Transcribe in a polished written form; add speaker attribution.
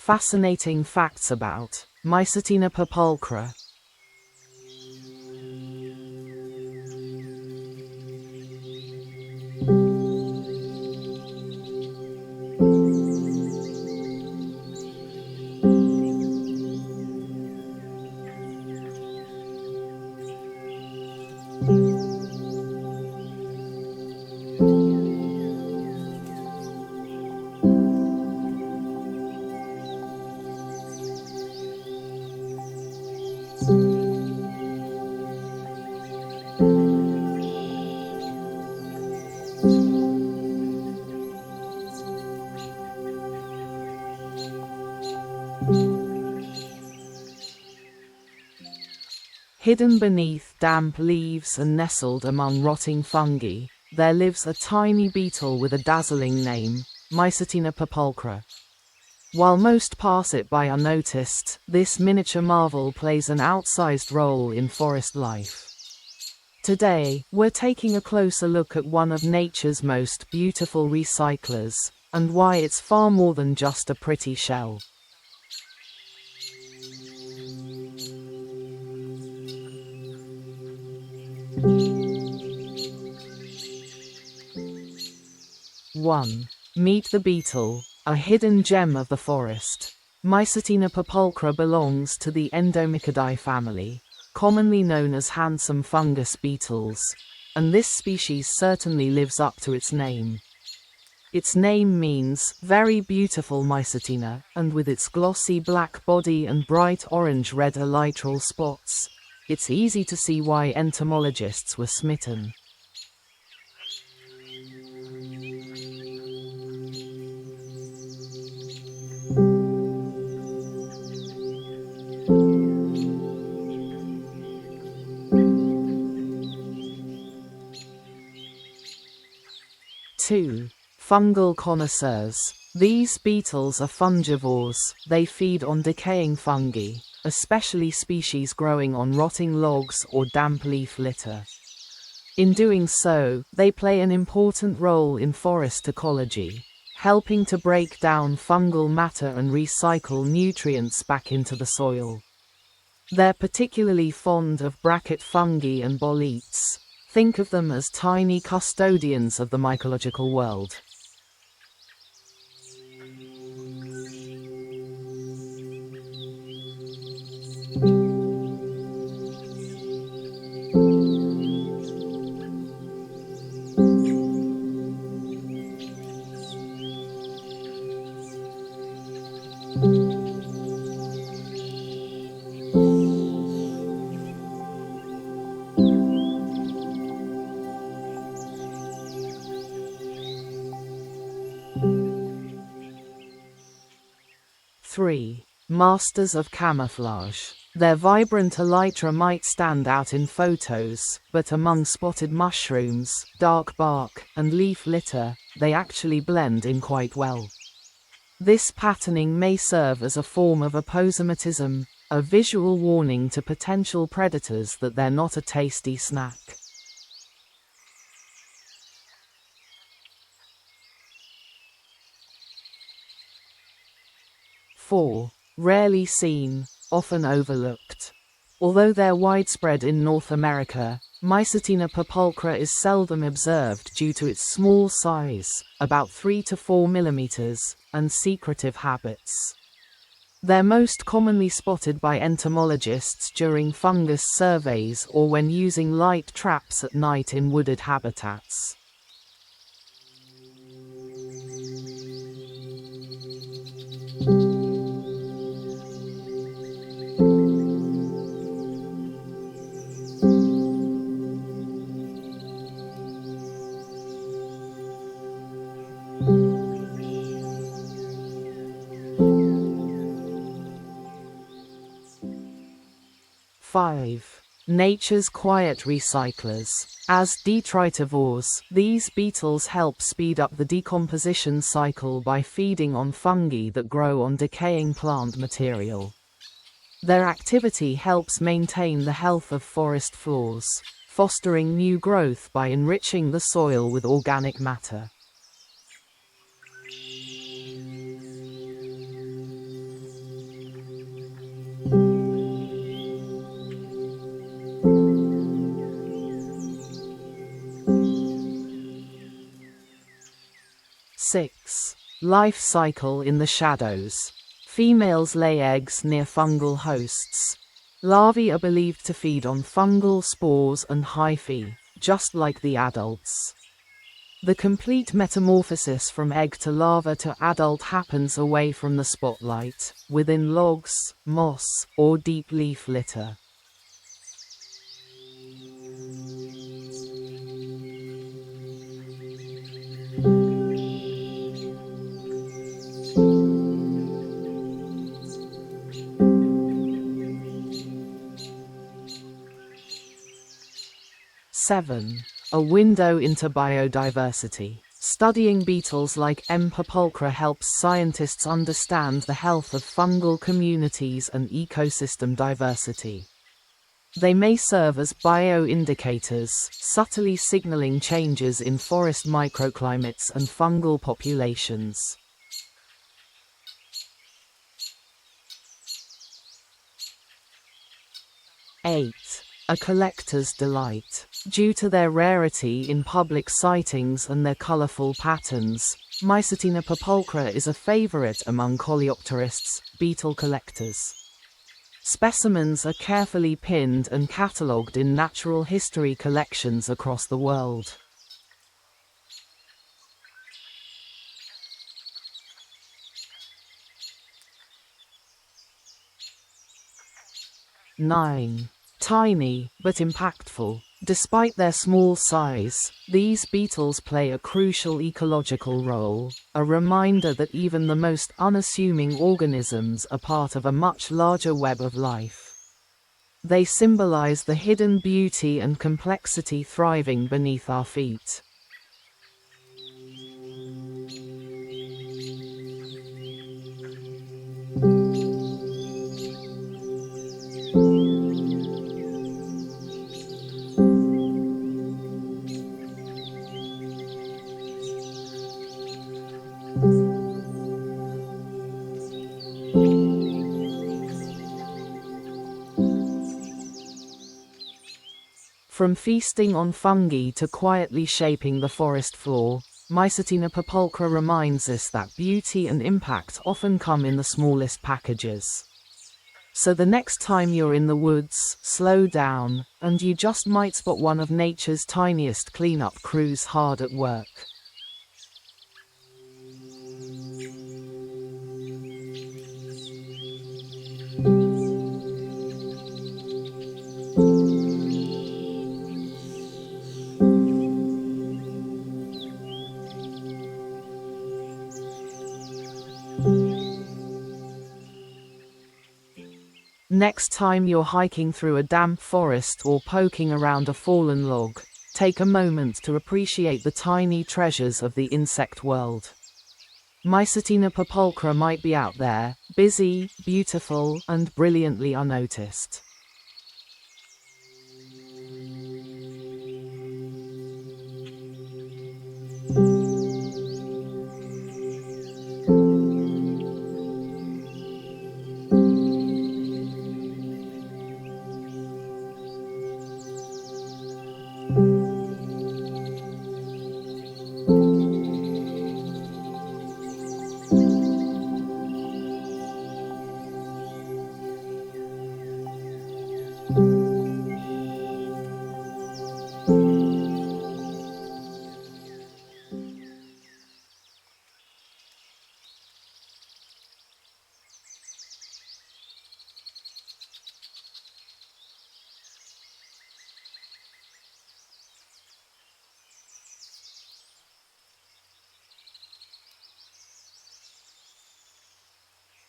Speaker 1: Fascinating facts about Mycetina perpulchra. Hidden beneath damp leaves and nestled among rotting fungi, there lives a tiny beetle with a dazzling name, Mycetina perpulchra. While most pass it by unnoticed, this miniature marvel plays an outsized role in forest life. Today, we're taking a closer look at one of nature's most beautiful recyclers, and why it's far more than just a pretty shell. One. Meet the beetle, a hidden gem of the forest. Mycetina perpulchra belongs to the Endomychidae family, commonly known as handsome fungus beetles, and this species certainly lives up to its name. Its name means very beautiful Mycetina, and with its glossy black body and bright orange-red elytral spots, it's easy to see why entomologists were smitten. Two. Fungal connoisseurs. These beetles are fungivores. They feed on decaying fungi, especially species growing on rotting logs or damp leaf litter. In doing so, they play an important role in forest ecology, helping to break down fungal matter and recycle nutrients back into the soil. They're particularly fond of bracket fungi and boletes. Think of them as tiny custodians of the mycological world. Three. Masters of camouflage. Their vibrant elytra might stand out in photos, but among spotted mushrooms, dark bark, and leaf litter, they actually blend in quite well. This patterning may serve as a form of aposematism, a visual warning to potential predators that they're not a tasty snack. Four. Rarely seen, often overlooked. Although they're widespread in North America, Mycetina perpulchra is seldom observed due to its small size, about 3 to 4 millimeters, and secretive habits. They're most commonly spotted by entomologists during fungus surveys or when using light traps at night in wooded habitats. Five. Nature's quiet recyclers. As detritivores, these beetles help speed up the decomposition cycle by feeding on fungi that grow on decaying plant material. Their activity helps maintain the health of forest floors, fostering new growth by enriching the soil with organic matter. 6. Life cycle in the shadows. Females lay eggs near fungal hosts. Larvae are believed to feed on fungal spores and hyphae, just like the adults. The complete metamorphosis from egg to larva to adult happens away from the spotlight, within logs, moss, or deep leaf litter. Seven. A window into biodiversity. Studying beetles like M. perpulchra helps scientists understand the health of fungal communities and ecosystem diversity. They may serve as bioindicators, subtly signaling changes in forest microclimates and fungal populations. 8. A collector's delight. Due to their rarity in public sightings and their colorful patterns, Mycetina perpulchra is a favorite among coleopterists, beetle collectors. Specimens are carefully pinned and catalogued in natural history collections across the world. Nine. Tiny, but impactful. Despite their small size, these beetles play a crucial ecological role, a reminder that even the most unassuming organisms are part of a much larger web of life. They symbolize the hidden beauty and complexity thriving beneath our feet. From feasting on fungi to quietly shaping the forest floor, Mycetina perpulchra reminds us that beauty and impact often come in the smallest packages. So the next time you're in the woods, slow down, and you just might spot one of nature's tiniest cleanup crews hard at work. Next time you're hiking through a damp forest or poking around a fallen log, take a moment to appreciate the tiny treasures of the insect world. Mycetina perpulchra might be out there, busy, beautiful, and brilliantly unnoticed.